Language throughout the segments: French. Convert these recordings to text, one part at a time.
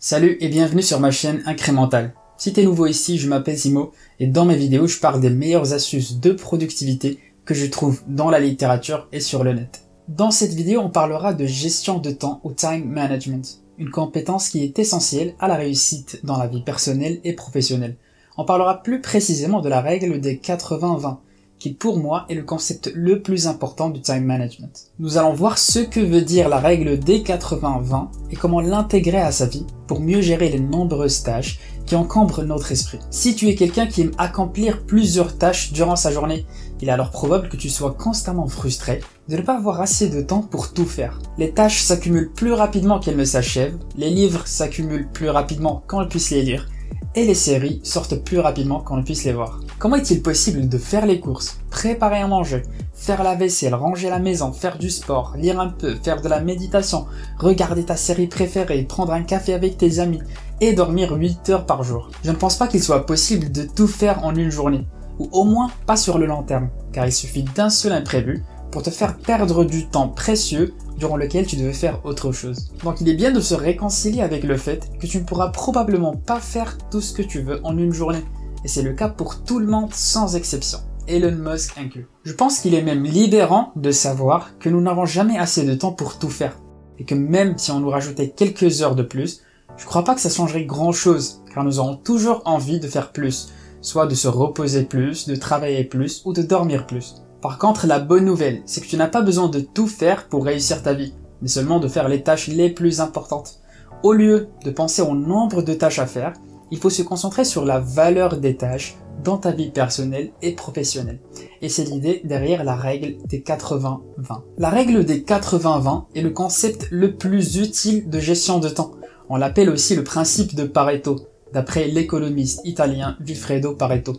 Salut et bienvenue sur ma chaîne Incrémental. Si t'es nouveau ici, je m'appelle Simo et dans mes vidéos, je parle des meilleures astuces de productivité que je trouve dans la littérature et sur le net. Dans cette vidéo, on parlera de gestion de temps ou time management, une compétence qui est essentielle à la réussite dans la vie personnelle et professionnelle. On parlera plus précisément de la règle des 80-20, qui pour moi est le concept le plus important du time management. Nous allons voir ce que veut dire la règle des 80-20 et comment l'intégrer à sa vie pour mieux gérer les nombreuses tâches qui encombrent notre esprit. Si tu es quelqu'un qui aime accomplir plusieurs tâches durant sa journée, il est alors probable que tu sois constamment frustré de ne pas avoir assez de temps pour tout faire. Les tâches s'accumulent plus rapidement qu'elles ne s'achèvent, les livres s'accumulent plus rapidement qu'on ne puisse les lire, et les séries sortent plus rapidement qu'on ne puisse les voir. Comment est-il possible de faire les courses, préparer à manger, faire la vaisselle, ranger la maison, faire du sport, lire un peu, faire de la méditation, regarder ta série préférée, prendre un café avec tes amis et dormir 8 heures par jour? Je ne pense pas qu'il soit possible de tout faire en une journée, ou au moins pas sur le long terme, car il suffit d'un seul imprévu pour te faire perdre du temps précieux durant lequel tu devais faire autre chose. Donc il est bien de se réconcilier avec le fait que tu ne pourras probablement pas faire tout ce que tu veux en une journée. Et c'est le cas pour tout le monde sans exception, Elon Musk inclus. Je pense qu'il est même libérant de savoir que nous n'avons jamais assez de temps pour tout faire. Et que même si on nous rajoutait quelques heures de plus, je crois pas que ça changerait grand chose, car nous aurons toujours envie de faire plus, soit de se reposer plus, de travailler plus ou de dormir plus. Par contre, la bonne nouvelle, c'est que tu n'as pas besoin de tout faire pour réussir ta vie, mais seulement de faire les tâches les plus importantes. Au lieu de penser au nombre de tâches à faire, il faut se concentrer sur la valeur des tâches dans ta vie personnelle et professionnelle. Et c'est l'idée derrière la règle des 80-20. La règle des 80-20 est le concept le plus utile de gestion de temps. On l'appelle aussi le principe de Pareto, d'après l'économiste italien Vilfredo Pareto.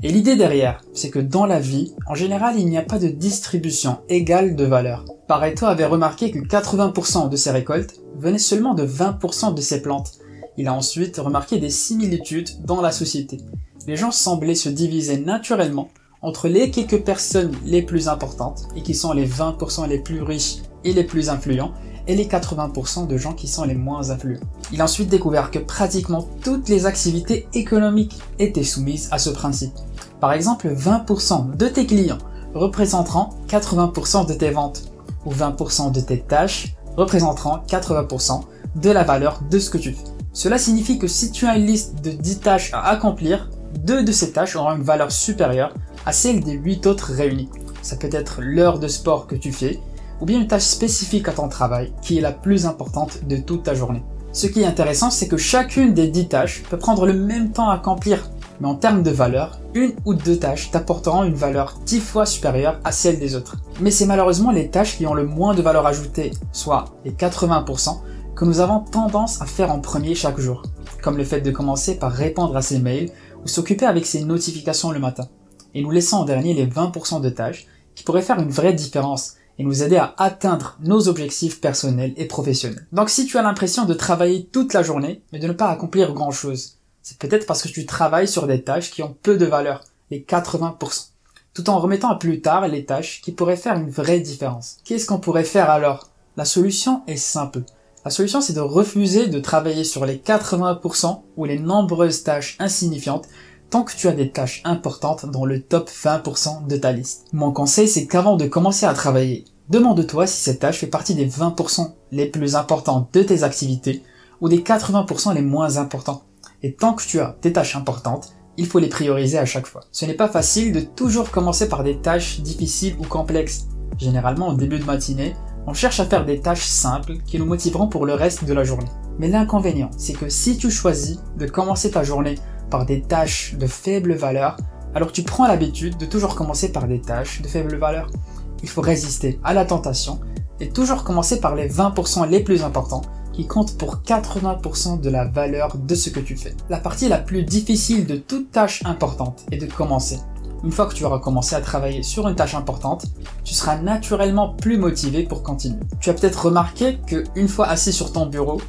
Et l'idée derrière, c'est que dans la vie, en général, il n'y a pas de distribution égale de valeur. Pareto avait remarqué que 80% de ses récoltes venaient seulement de 20% de ses plantes. Il a ensuite remarqué des similitudes dans la société. Les gens semblaient se diviser naturellement entre les quelques personnes les plus importantes, et qui sont les 20% les plus riches et les plus influents, et les 80% de gens qui sont les moins influents. Il a ensuite découvert que pratiquement toutes les activités économiques étaient soumises à ce principe. Par exemple, 20% de tes clients représenteront 80% de tes ventes, ou 20% de tes tâches représenteront 80% de la valeur de ce que tu fais. Cela signifie que si tu as une liste de 10 tâches à accomplir, 2 de ces tâches auront une valeur supérieure à celle des 8 autres réunies. Ça peut être l'heure de sport que tu fais, ou bien une tâche spécifique à ton travail qui est la plus importante de toute ta journée. Ce qui est intéressant, c'est que chacune des 10 tâches peut prendre le même temps à accomplir, mais en termes de valeur, une ou deux tâches t'apporteront une valeur 10 fois supérieure à celle des autres. Mais c'est malheureusement les tâches qui ont le moins de valeur ajoutée, soit les 80%, que nous avons tendance à faire en premier chaque jour, comme le fait de commencer par répondre à ses mails ou s'occuper avec ses notifications le matin. Et nous laissons en dernier les 20% de tâches qui pourraient faire une vraie différence et nous aider à atteindre nos objectifs personnels et professionnels. Donc si tu as l'impression de travailler toute la journée, mais de ne pas accomplir grand chose, c'est peut-être parce que tu travailles sur des tâches qui ont peu de valeur, les 80%, tout en remettant à plus tard les tâches qui pourraient faire une vraie différence. Qu'est-ce qu'on pourrait faire alors? La solution est simple. La solution, c'est de refuser de travailler sur les 80% ou les nombreuses tâches insignifiantes tant que tu as des tâches importantes dans le top 20% de ta liste. Mon conseil, c'est qu'avant de commencer à travailler, demande-toi si cette tâche fait partie des 20% les plus importants de tes activités ou des 80% les moins importants. Et tant que tu as des tâches importantes, il faut les prioriser à chaque fois. Ce n'est pas facile de toujours commencer par des tâches difficiles ou complexes. Généralement, au début de matinée, on cherche à faire des tâches simples qui nous motiveront pour le reste de la journée. Mais l'inconvénient, c'est que si tu choisis de commencer ta journée par des tâches de faible valeur, alors tu prends l'habitude de toujours commencer par des tâches de faible valeur. Il faut résister à la tentation et toujours commencer par les 20% les plus importants qui comptent pour 80% de la valeur de ce que tu fais. La partie la plus difficile de toute tâche importante est de commencer. Une fois que tu auras commencé à travailler sur une tâche importante, tu seras naturellement plus motivé pour continuer. Tu as peut-être remarqué qu'une fois assis sur ton bureau,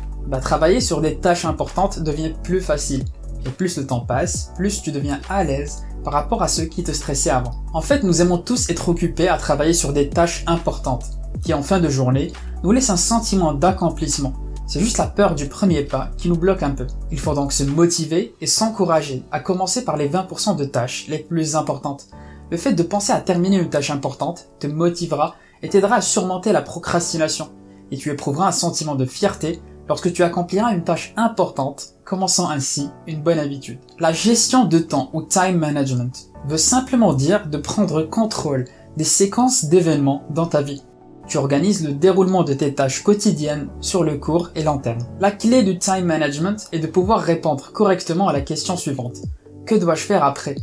travailler sur des tâches importantes devient plus facile. Et plus le temps passe, plus tu deviens à l'aise par rapport à ce qui te stressait avant. En fait, nous aimons tous être occupés à travailler sur des tâches importantes, qui en fin de journée nous laissent un sentiment d'accomplissement, C'est juste la peur du premier pas qui nous bloque un peu. Il faut donc se motiver et s'encourager à commencer par les 20% de tâches les plus importantes. Le fait de penser à terminer une tâche importante te motivera et t'aidera à surmonter la procrastination. Et tu éprouveras un sentiment de fierté lorsque tu accompliras une tâche importante, commençant ainsi une bonne habitude. La gestion de temps ou time management veut simplement dire de prendre contrôle des séquences d'événements dans ta vie. Tu organises le déroulement de tes tâches quotidiennes sur le court et long terme. La clé du time management est de pouvoir répondre correctement à la question suivante. Que dois-je faire après?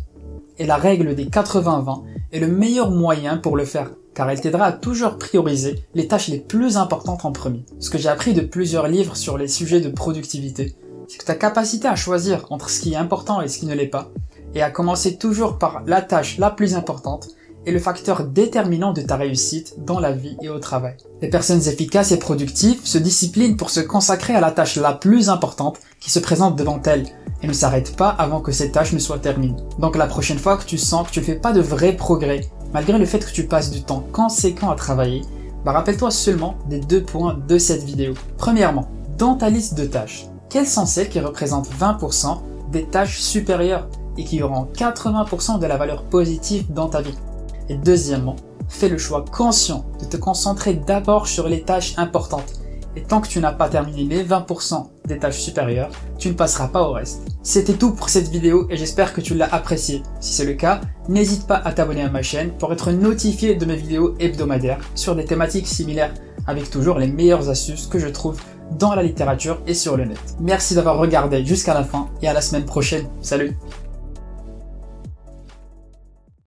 Et la règle des 80-20 est le meilleur moyen pour le faire, car elle t'aidera à toujours prioriser les tâches les plus importantes en premier. Ce que j'ai appris de plusieurs livres sur les sujets de productivité, c'est que ta capacité à choisir entre ce qui est important et ce qui ne l'est pas, et à commencer toujours par la tâche la plus importante, est le facteur déterminant de ta réussite dans la vie et au travail. Les personnes efficaces et productives se disciplinent pour se consacrer à la tâche la plus importante qui se présente devant elles et ne s'arrêtent pas avant que cette tâche ne soit terminée. Donc la prochaine fois que tu sens que tu ne fais pas de vrais progrès, malgré le fait que tu passes du temps conséquent à travailler, rappelle-toi seulement des 2 points de cette vidéo. Premièrement, dans ta liste de tâches, quelles sont celles qui représentent 20% des tâches supérieures et qui auront 80% de la valeur positive dans ta vie? Et deuxièmement, fais le choix conscient de te concentrer d'abord sur les tâches importantes. Et tant que tu n'as pas terminé les 20% des tâches supérieures, tu ne passeras pas au reste. C'était tout pour cette vidéo et j'espère que tu l'as appréciée. Si c'est le cas, n'hésite pas à t'abonner à ma chaîne pour être notifié de mes vidéos hebdomadaires sur des thématiques similaires avec toujours les meilleures astuces que je trouve dans la littérature et sur le net. Merci d'avoir regardé jusqu'à la fin et à la semaine prochaine. Salut!